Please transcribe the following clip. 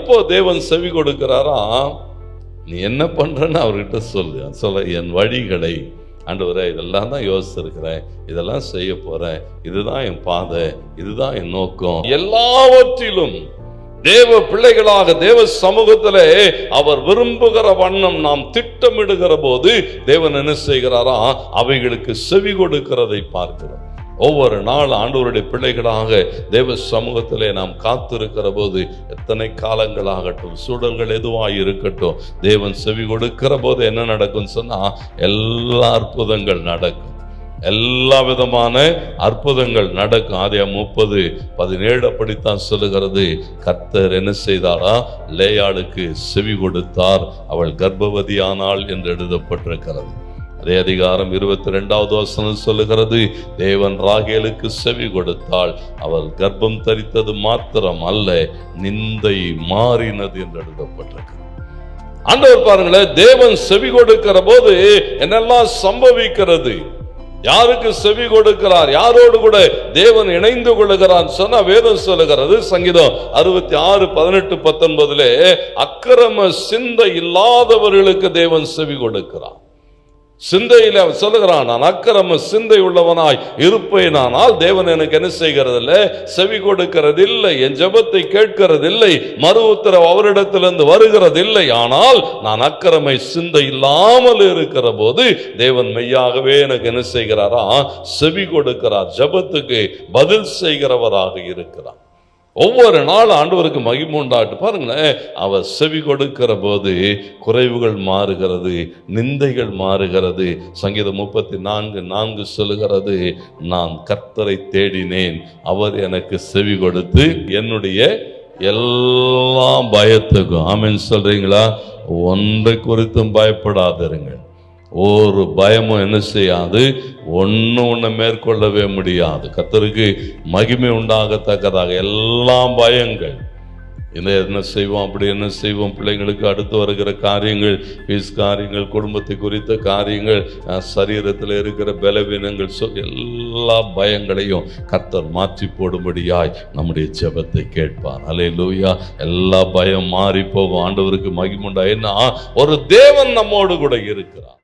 எப்போ தேவன் செவி கொடுக்கிறாரா, நீ என்ன பண்றன்னு அவர்கிட்ட சொல்ல என் வழிகளை ஆண்டவரே இதெல்லாம் தான் யோசிச்சிருக்கிறேன், இதெல்லாம் செய்ய போறேன், இதுதான் என் பாதை, இதுதான் என் நோக்கம். எல்லாவற்றிலும் தேவ பிள்ளைகளாக தேவ சமூகத்திலே அவர் விரும்புகிற வண்ணம் நாம் திட்டமிடுகிற போது தேவன் என்ன செய்கிறாரா, அவைகளுக்கு செவி கொடுக்கிறதை பார்க்கிறோம். ஒவ்வொரு நாள் ஆண்டவருடைய பிள்ளைகளாக தேவ சமூகத்திலே நாம் காத்திருக்கிற போது, எத்தனை காலங்களாகட்டும், சூழல்கள் எதுவாக இருக்கட்டும், தேவன் செவி கொடுக்கிற போது என்ன நடக்கும் சொன்னா, எல்லா அற்புதங்கள் நடக்கும், எல்லா விதமான அற்புதங்கள் நடக்கும். ஆதியாகமம் 30:17 அப்படித்தான் சொல்லுகிறது. கர்த்தர் என்ன செய்தாரா, லேயாளுக்கு செவி கொடுத்தார், அவள் கர்ப்பவதியானாள் என்று எழுதப்பட்டிருக்கிறது. அதே அதிகாரம் 22வது வசனம் சொல்லுகிறது, தேவன் ராகேலுக்கு செவி கொடுத்தாள், அவள் கர்ப்பம் தரித்தது மாத்திரம் அல்ல, நிந்தை மாறினது என்று எழுதப்பட்டிருக்கிறது. ஆண்டவர் பாருங்களேன், தேவன் செவி கொடுக்கிற போது என்னெல்லாம் சம்பவிக்கிறது, யாருக்கு செவி கொடுக்கிறார், யாரோடு கூட தேவன் இணைந்து கொள்ளுகிறார் சொன்னா வேதம் சொல்லுகிறது. சங்கீதம் 66:18-19 அக்கிரம சிந்தை இல்லாதவர்களுக்கு தேவன் செவி கொடுக்கிறார். சிந்தையில சொல்லுகிறான், நான் அக்கிரம சிந்தை உள்ளவனாய் இருப்பேனானால் தேவன் எனக்கு என்ன செய்கிறதில்லை, செவி கொடுக்கிறதில்லை, என் ஜெபத்தை கேட்கிறதில்லை, மறு உத்தரவு அவரிடத்திலிருந்து வருகிறதில்லை. ஆனால் நான் அக்கிரம சிந்தை இல்லாமல் இருக்கிற போது தேவன் மெய்யாகவே எனக்கு என்ன செய்கிறாரா, செவி கொடுக்கிறார், ஜெபத்துக்கு பதில் செய்கிறவராக இருக்கிறார். ஒவ்வொரு நாள் ஆண்டவருக்கு மகிமை உண்டாட்டு. பாருங்களேன், அவர் செவி கொடுக்கிற போது குறைவுகள் மாறுகிறது, நிந்தைகள் மாறுகிறது. சங்கீதம் 34:4 சொல்லுகிறது, நான் கர்த்தரை தேடினேன், அவர் எனக்கு செவி கொடுத்து என்னுடைய எல்லா பயத்துக்கும், ஆமென் சொல்றீங்களா, ஒன்றை குறித்தும் பயப்படாதிருங்கள். ஒரு பயமும் என்ன செய்யாது, ஒன்று மேற்கொள்ளவே முடியாது. கர்த்தருக்கு மகிமை உண்டாகத்தக்கதாக எல்லா பயங்கள், என்ன செய்வோம், அப்படி என்ன செய்வோம், பிள்ளைங்களுக்கு அடுத்து வருகிற காரியங்கள், பீஸ் காரியங்கள், குடும்பத்தை குறித்த காரியங்கள், சரீரத்தில் இருக்கிற பலவீனங்கள், எல்லா பயங்களையும் கர்த்தர் மாற்றி போடும்படியாய் நம்முடைய ஜெபத்தை கேட்பார். அல்லேலூயா. எல்லா பயம் மாறி போகும். ஆண்டவருக்கு மகிமை உண்டா. ஏன்னா ஒரு தேவன் நம்மோடு கூட இருக்கிறார்.